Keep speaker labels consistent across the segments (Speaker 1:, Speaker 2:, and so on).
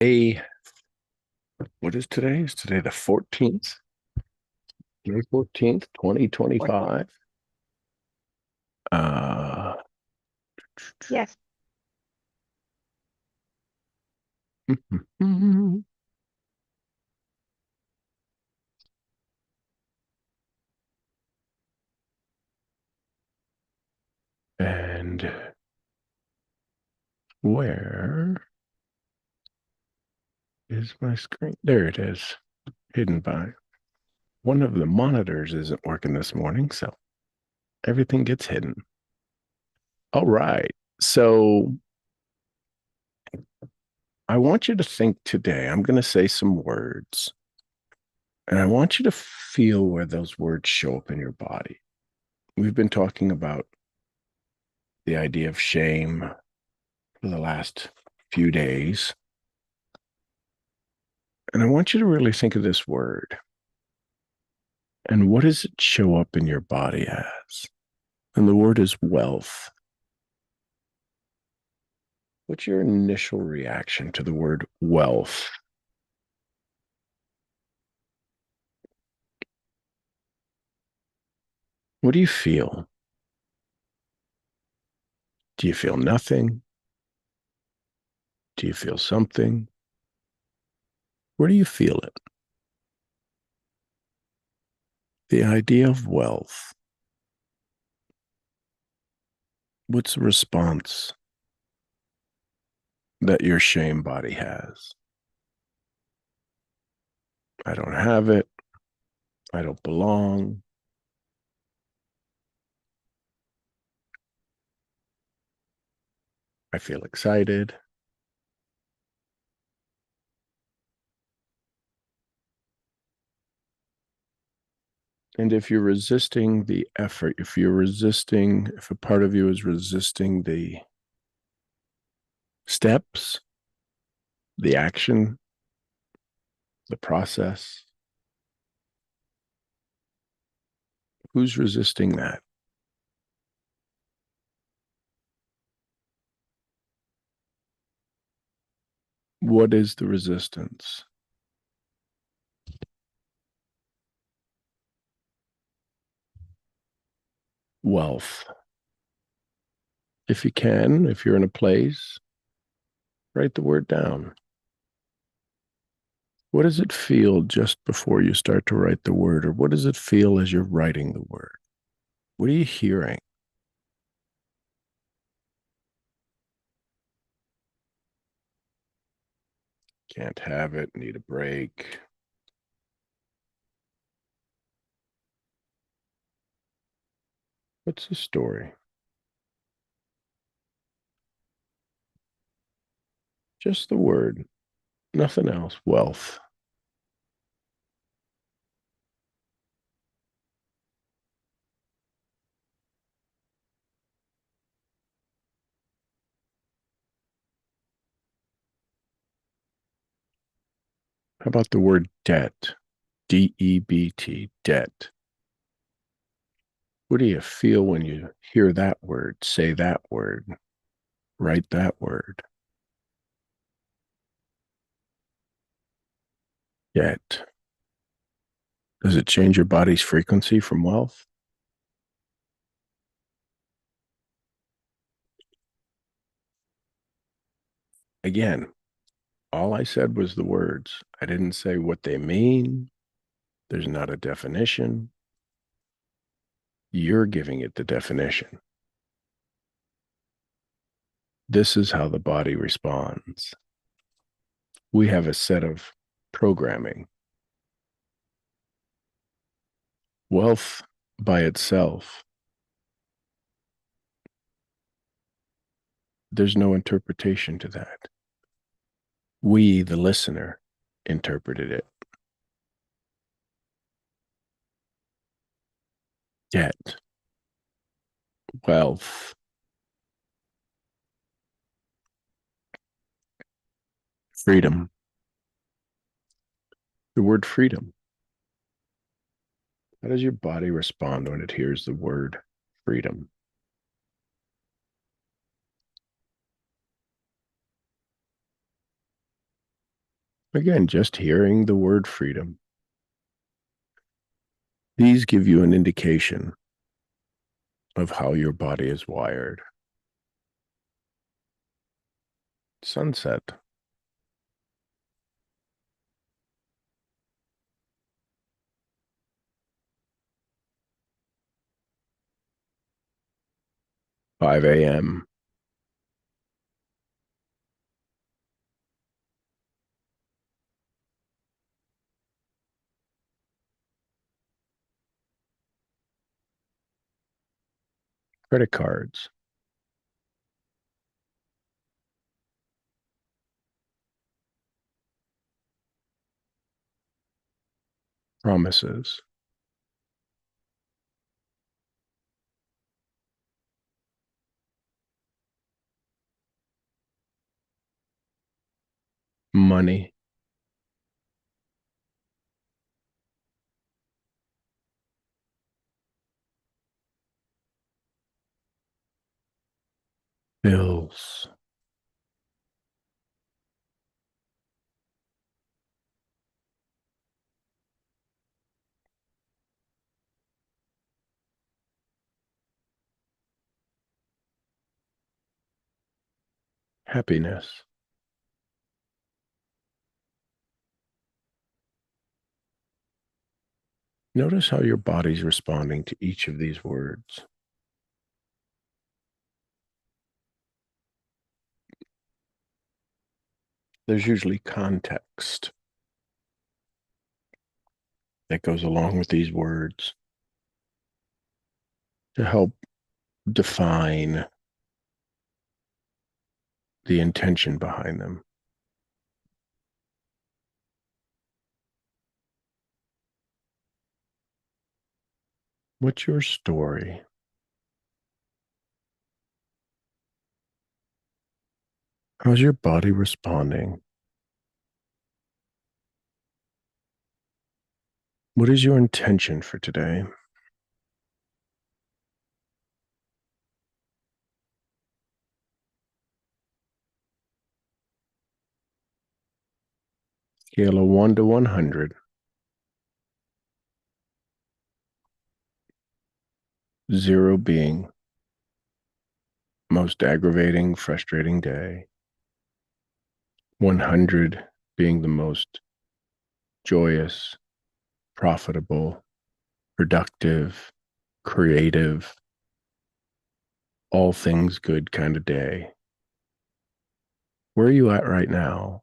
Speaker 1: A what is today? Is today the 14th? May 14th, 2025. Uh
Speaker 2: Yes.
Speaker 1: and where is my screen? There it is, hidden by one of the monitors isn't working this morning, so everything gets hidden. All right. So I want you to think today. I'm going to say some words, and I want you to feel where those words show up in your body. We've been talking about the idea of shame for the last few days. And I want you to really think of this word and what does it show up in your body as? And the word is wealth. What's your initial reaction to the word wealth? What do you feel? Do you feel nothing? Do you feel something? Where do you feel it? The idea of wealth. What's the response that your shame body has? I don't have it. I don't belong. I feel excited. And if you're resisting the effort, if a part of you is resisting the steps, the action, the process, who's resisting that? What is the resistance? Wealth. If you can, if you're in a place, write the word down. What does it feel just before you start to write the word? Or what does it feel as you're writing the word? What are you hearing? Can't have it, need a break. What's the story? Just the word, nothing else. Wealth. How about the word debt? DEBT, debt. What do you feel when you hear that word, say that word, write that word? Debt. Does it change your body's frequency from wealth? Again, all I said was the words. I didn't say what they mean. There's not a definition. You're giving it the definition. This is how the body responds. We have a set of programming. Wealth by itself, there's no interpretation to that. We, the listener, interpreted it. Debt, wealth, freedom. The word freedom. How does your body respond when it hears the word freedom? Again, just hearing the word freedom. These give you an indication of how your body is wired. Sunset. Five a.m. Credit cards. Promises. Money. Bills. Happiness. Notice how your body's responding to each of these words. There's usually context that goes along with these words to help define the intention behind them. What's your story? How's your body responding? What is your intention for today? Scale of 1 to 100. 0 being most aggravating, frustrating day. 100 being the most joyous, profitable, productive, creative, all things good kind of day. Where are you at right now?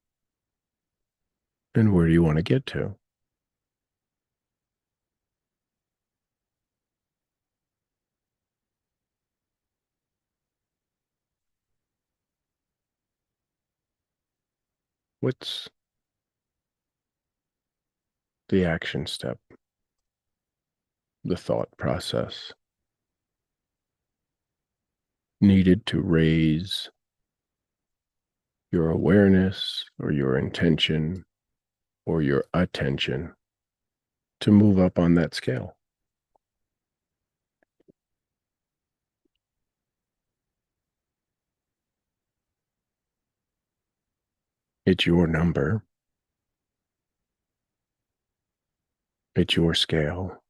Speaker 1: And where do you want to get to? What's the action step, the thought process needed to raise your awareness or your intention or your attention to move up on that scale? It's your number. It's your scale.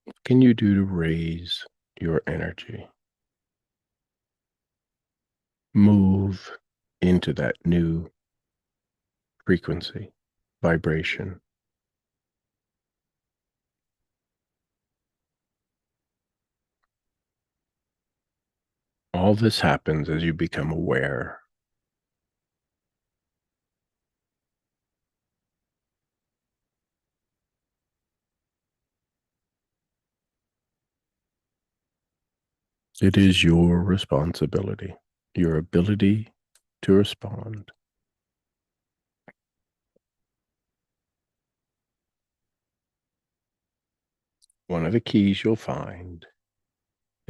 Speaker 1: What can you do to raise your energy? Move into that new frequency, vibration. All this happens as you become aware. It is your responsibility, your ability to respond. One of the keys you'll find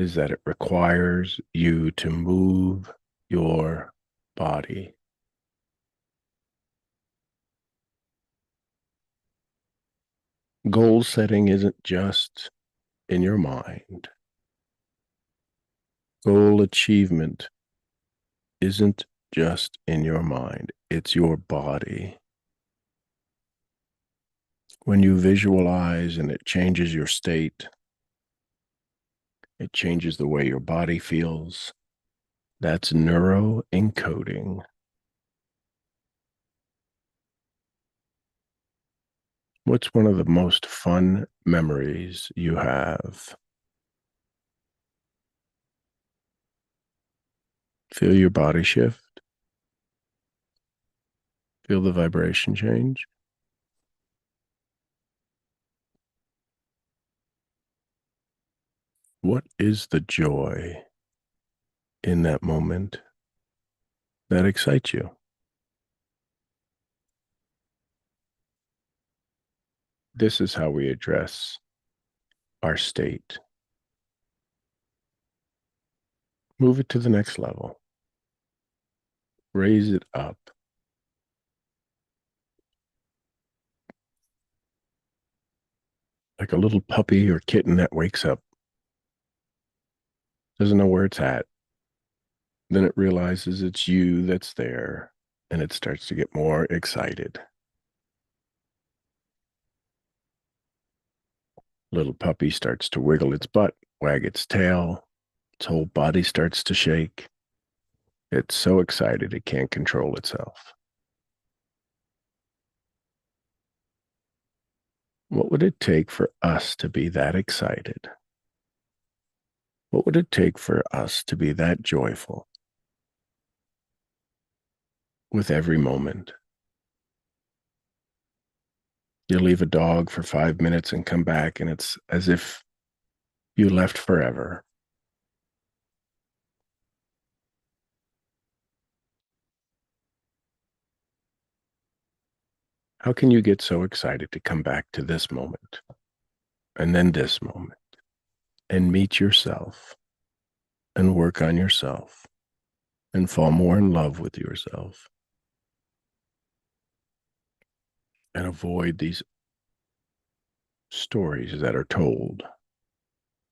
Speaker 1: is that it requires you to move your body. Goal setting isn't just in your mind. Goal achievement isn't just in your mind. It's your body. When you visualize and it changes your state, it changes the way your body feels. That's neuroencoding. What's one of the most fun memories you have? Feel your body shift. Feel the vibration change. What is the joy in that moment that excites you? This is how we address our state. Move it to the next level. Raise it up. Like a little puppy or kitten that wakes up, doesn't know where it's at. Then it realizes it's you that's there, and it starts to get more excited. Little puppy starts to wiggle its butt, wag its tail. Its whole body starts to shake. It's so excited it can't control itself. What would it take for us to be that excited? What would it take for us to be that joyful with every moment? You leave a dog for 5 minutes and come back, and it's as if you left forever. How can you get so excited to come back to this moment and then this moment and meet yourself and work on yourself and fall more in love with yourself and avoid these stories that are told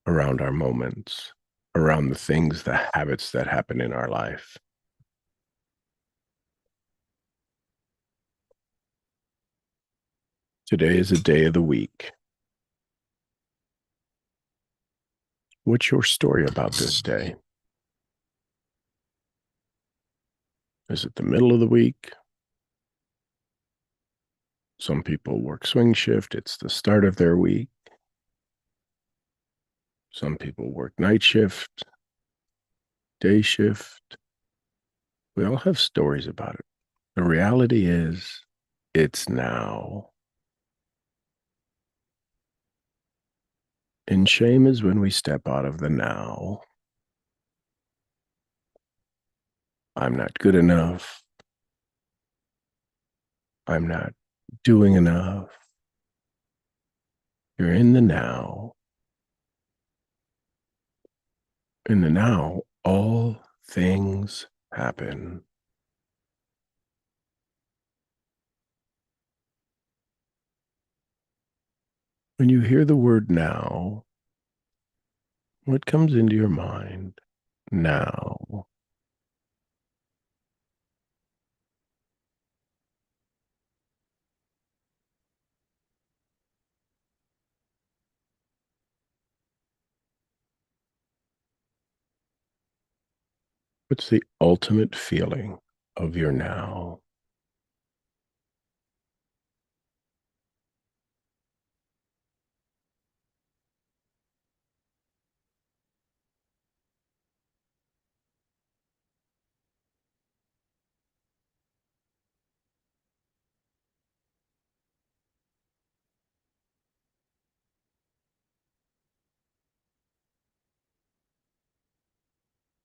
Speaker 1: around our moments, around the things, the habits that happen in our life? Today is a day of the week. What's your story about this day? Is it the middle of the week? Some people work swing shift. It's the start of their week. Some people work night shift, day shift. We all have stories about it. The reality is, it's now. And shame is when we step out of the now. I'm not good enough. I'm not doing enough. You're in the now. In the now, all things happen. When you hear the word now, what comes into your mind? Now. What's the ultimate feeling of your now?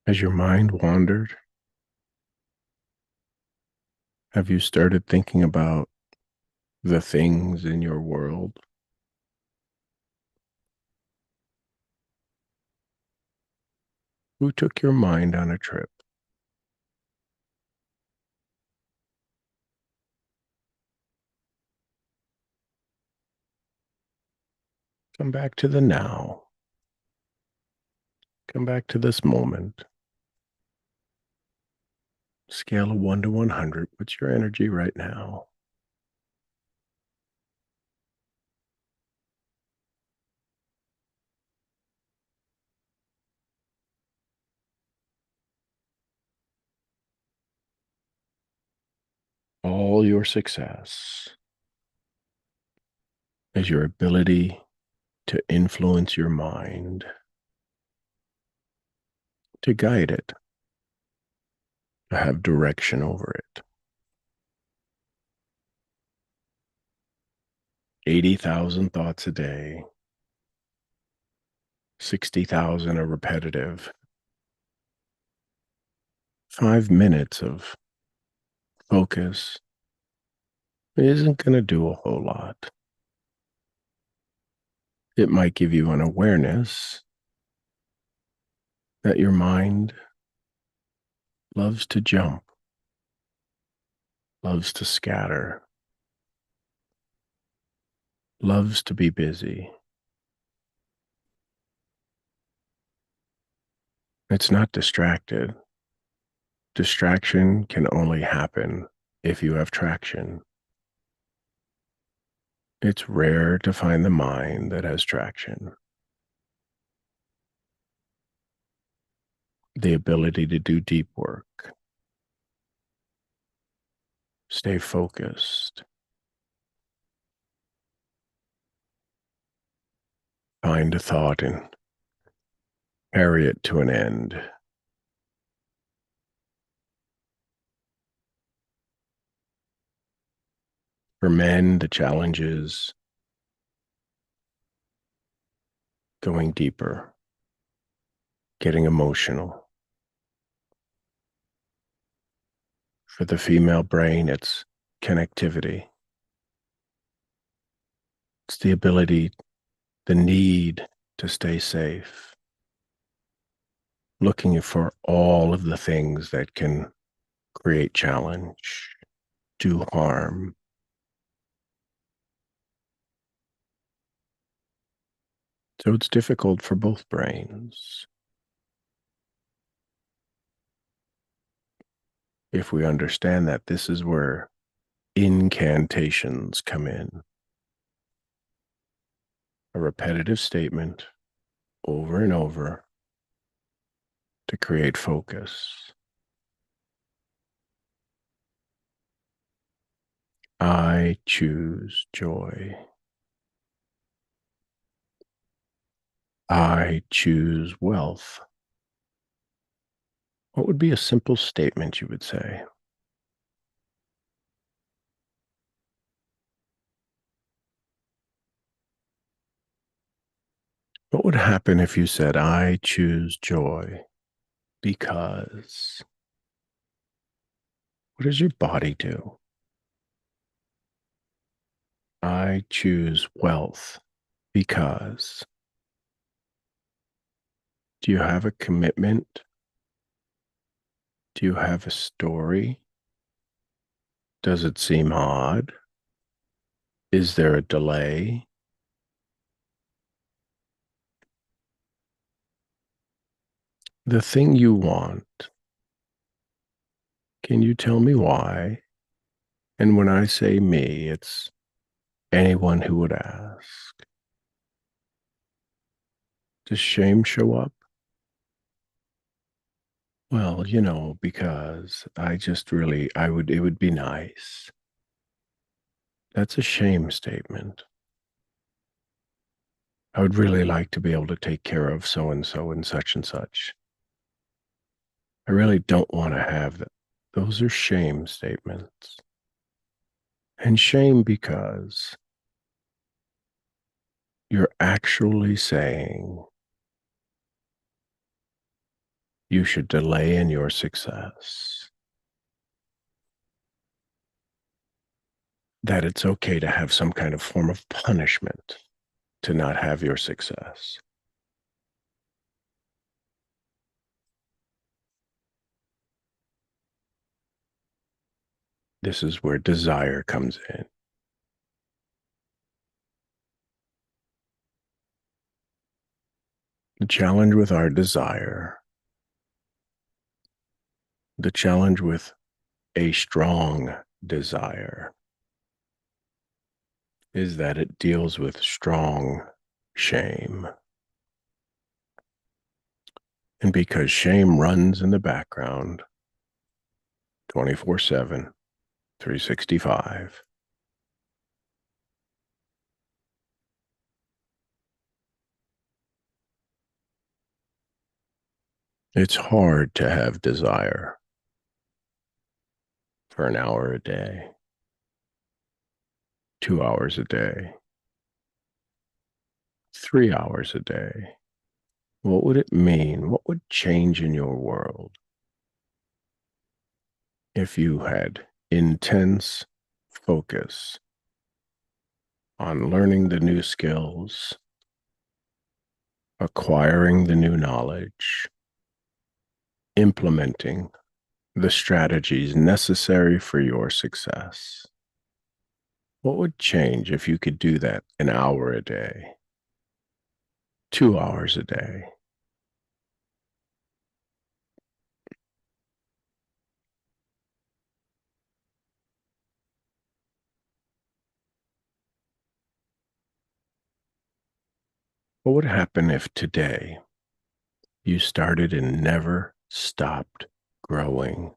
Speaker 1: Has your mind wandered? Have you started thinking about the things in your world? Who took your mind on a trip? Come back to the now. Come back to this moment. Scale of 1 to 100. What's your energy right now? All your success is your ability to influence your mind, to guide it, to have direction over it. 80,000 thoughts a day, 60,000 are repetitive. 5 minutes of focus isn't going to do a whole lot. It might give you an awareness that your mind loves to jump, loves to scatter, loves to be busy. It's not distracted. Distraction can only happen if you have traction. It's rare to find the mind that has traction. The ability to do deep work, stay focused, find a thought and carry it to an end. For men, the challenge is going deeper, getting emotional. For the female brain, it's connectivity. It's the ability, the need to stay safe, looking for all of the things that can create challenge, do harm. So it's difficult for both brains. If we understand that, this is where incantations come in. A repetitive statement over and over to create focus. I choose joy. I choose wealth. What would be a simple statement you would say? What would happen if you said, I choose joy because? What does your body do? I choose wealth because. Do you have a commitment? Do you have a story? Does it seem odd? Is there a delay? The thing you want, can you tell me why? And when I say me, it's anyone who would ask. Does shame show up? Well, because it would be nice. That's a shame statement. I would really like to be able to take care of so and so and such and such. I really don't want to have that. Those are shame statements. And shame because you're actually saying you should delay in your success. That it's okay to have some kind of form of punishment to not have your success. This is where desire comes in. The challenge with our desire, the challenge with a strong desire is that it deals with strong shame. And because shame runs in the background 24/7, 365, it's hard to have desire for an hour a day, 2 hours a day, 3 hours a day. What would it mean? What would change in your world if you had intense focus on learning the new skills, acquiring the new knowledge, implementing the strategies necessary for your success? What would change if you could do that an hour a day, 2 hours a day? What would happen if today you started and never stopped growing?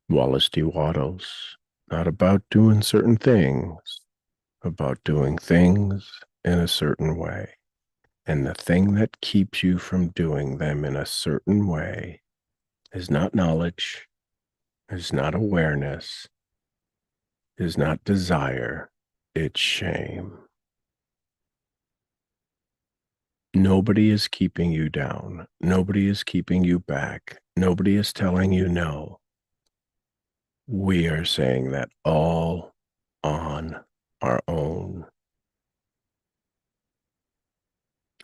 Speaker 1: Wallace D. Wattles, not about doing certain things, about doing things in a certain way. And the thing that keeps you from doing them in a certain way is not knowledge, is not awareness, is not desire, it's shame. Nobody is keeping you down. Nobody is keeping you back. Nobody is telling you no. We are saying that all on our own.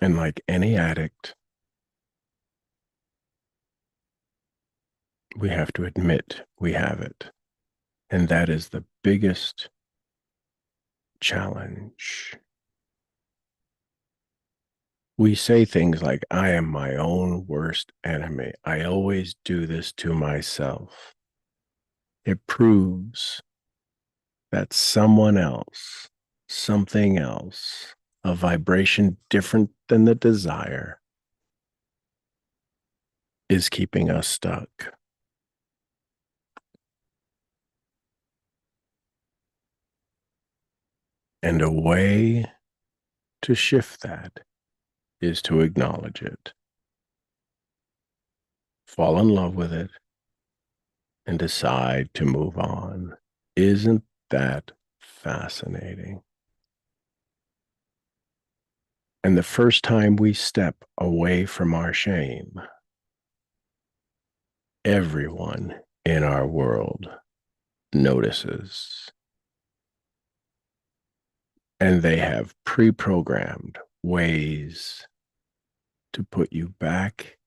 Speaker 1: And like any addict, we have to admit we have it. And that is the biggest challenge. We say things like, I am my own worst enemy. I always do this to myself. It proves that someone else, something else, a vibration different than the desire, is keeping us stuck. And a way to shift that is to acknowledge it, fall in love with it, and decide to move on. Isn't that fascinating? And the first time we step away from our shame, everyone in our world notices. And they have pre-programmed ways to put you back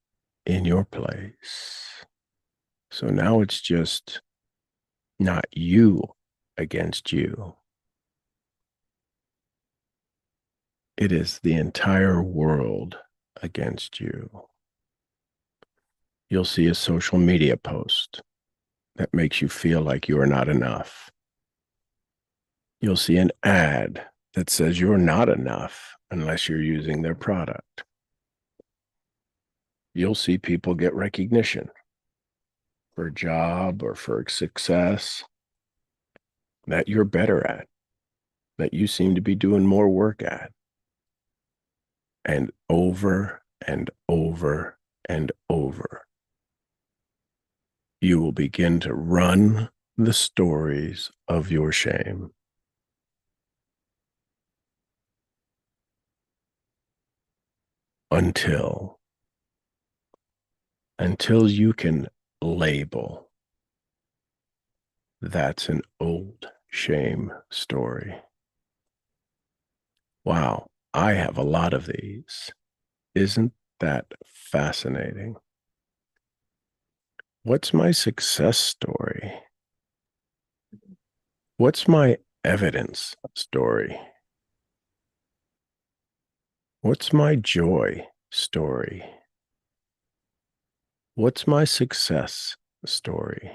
Speaker 1: in your place. So now it's just not you against you. It is the entire world against you. You'll see a social media post that makes you feel like you are not enough. You'll see an ad that says you're not enough unless you're using their product. You'll see people get recognition for a job or for success that you're better at, that you seem to be doing more work at. And over and over and over, you will begin to run the stories of your shame. Until you can label, that's an old shame story. Wow, I have a lot of these. Isn't that fascinating? What's my success story? What's my evidence story? What's my joy story? What's my success story?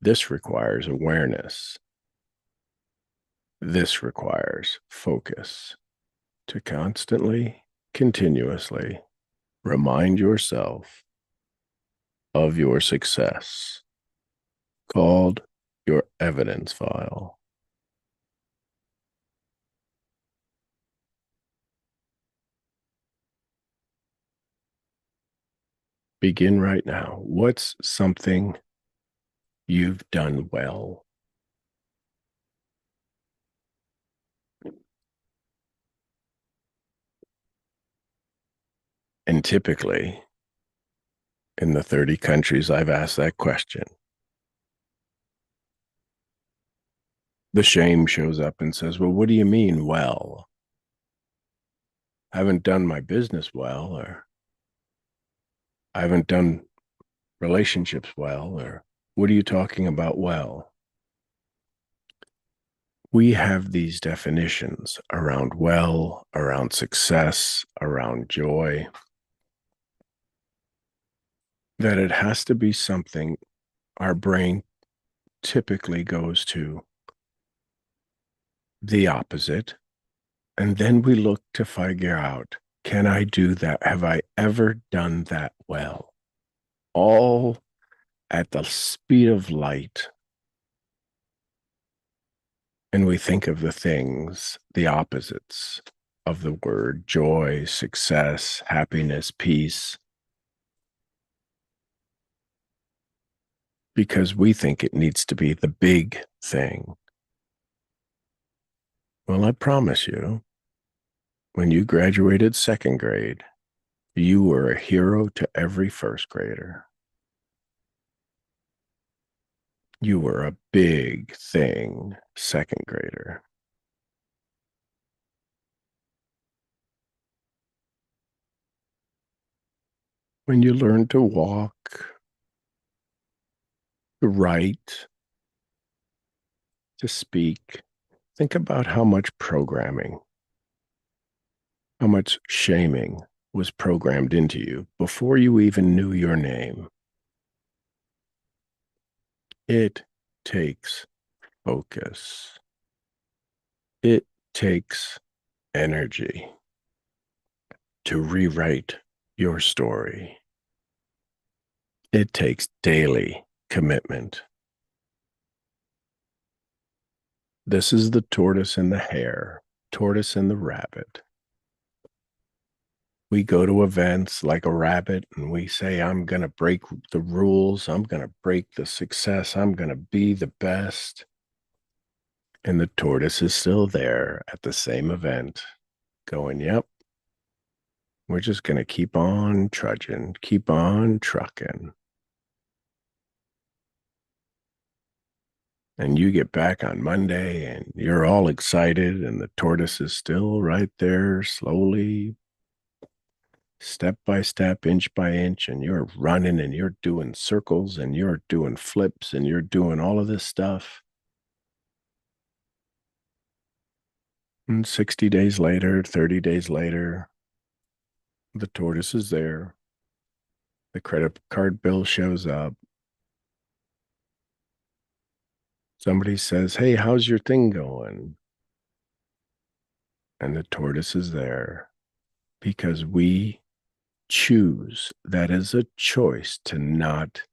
Speaker 1: This requires awareness. This requires focus to constantly, continuously remind yourself of your success, called your evidence file. Begin right now. What's something you've done well? And typically, in the 30 countries I've asked that question, the shame shows up and says, well, what do you mean, well? I haven't done my business well, or I haven't done relationships well, or what are you talking about well? We have these definitions around well, around success, around joy, that it has to be something our brain typically goes to the opposite. And then we look to figure out, can I do that? Have I ever done that well? All at the speed of light. And we think of the things, the opposites of the word joy, success, happiness, peace, because we think it needs to be the big thing. Well, I promise you, when you graduated second grade, you were a hero to every first grader. You were a big thing, second grader. When you learned to walk, to write, to speak, think about how much programming, how much shaming was programmed into you before you even knew your name. It takes focus. It takes energy to rewrite your story. It takes daily commitment. This is the tortoise and the hare, tortoise and the rabbit. We go to events like a rabbit and we say, I'm going to break the rules. I'm going to break the success. I'm going to be the best. And the tortoise is still there at the same event going, yep, we're just going to keep on trudging, keep on trucking. And you get back on Monday and you're all excited, and the tortoise is still right there, slowly, step by step, inch by inch, and you're running and you're doing circles and you're doing flips and you're doing all of this stuff. And 60 days later, 30 days later, the tortoise is there. The credit card bill shows up. Somebody says, hey, how's your thing going? And the tortoise is there because we choose. That is a choice to not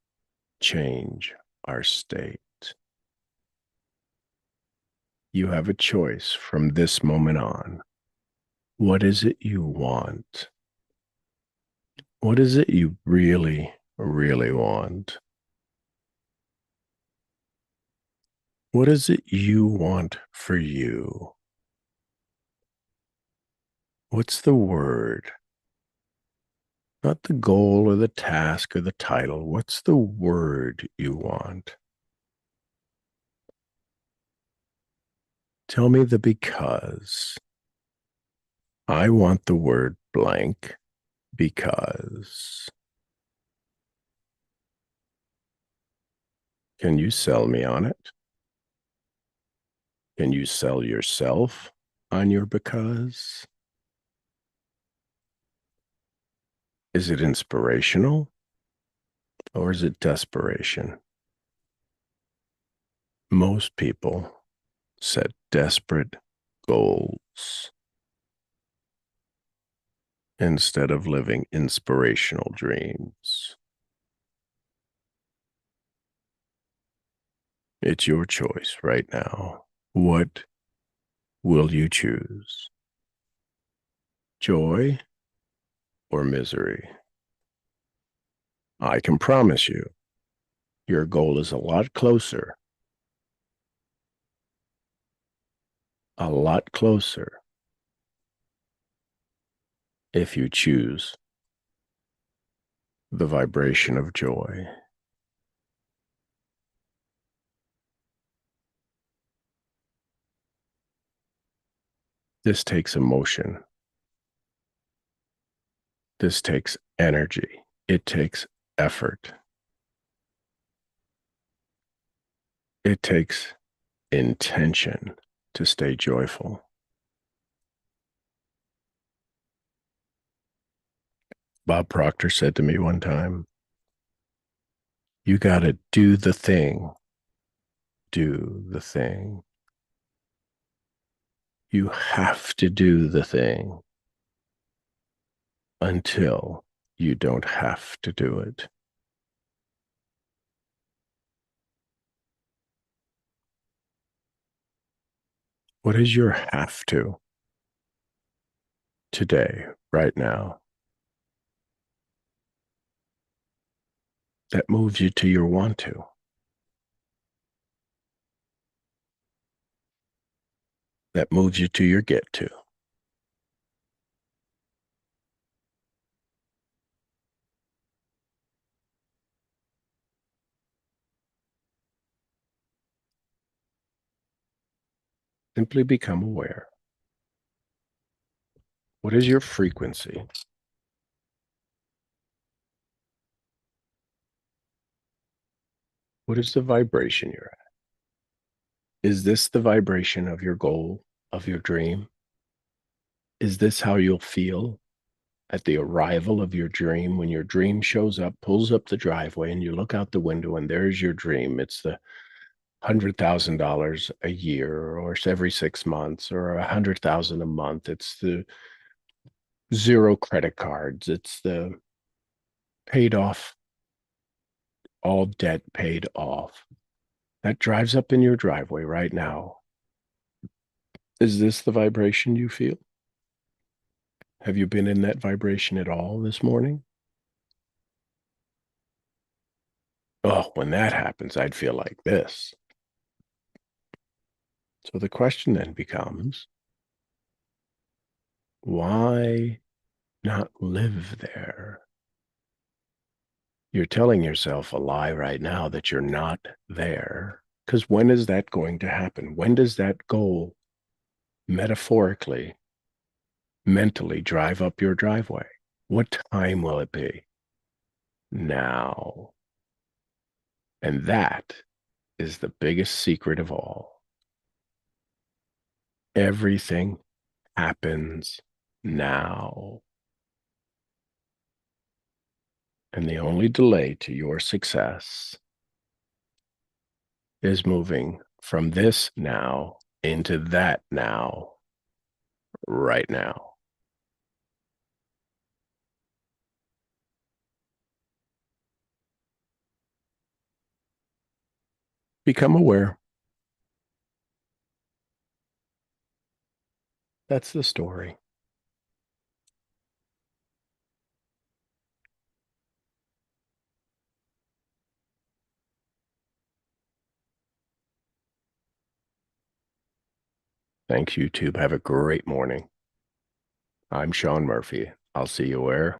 Speaker 1: change our state. You have a choice from this moment on. What is it you want? What is it you really, really want? What is it you want for you? What's the word? Not the goal or the task or the title. What's the word you want? Tell me the because. I want the word blank because. Can you sell me on it? Can you sell yourself on your because? Is it inspirational or is it desperation? Most people set desperate goals instead of living inspirational dreams. It's your choice right now. What will you choose? Joy or misery? I can promise you, your goal is a lot closer if you choose the vibration of joy. This takes emotion. This takes energy. It takes effort. It takes intention to stay joyful. Bob Proctor said to me one time, you got to do the thing. Do the thing. You have to do the thing until you don't have to do it. What is your have to today, right now, that moves you to your want to? That moves you to your get to? Simply become aware. What is your frequency? What is the vibration you're at? Is this the vibration of your goal, of your dream? Is this how you'll feel at the arrival of your dream when your dream shows up, pulls up the driveway, and you look out the window and there's your dream? It's the $100,000 a year, or every 6 months, or 100,000 a month. It's the zero credit cards. It's the paid off, all debt paid off. That drives up in your driveway right now. Is this the vibration you feel? Have you been in that vibration at all this morning? Oh, when that happens, I'd feel like this. So the question then becomes, why not live there? You're telling yourself a lie right now that you're not there. Because when is that going to happen? When does that goal metaphorically, mentally drive up your driveway? What time will it be? Now. And that is the biggest secret of all. Everything happens now. And the only delay to your success is moving from this now into that now, right now. Become aware. That's the story. Thanks, YouTube. Have a great morning. I'm Sean Murphy. I'll see you where?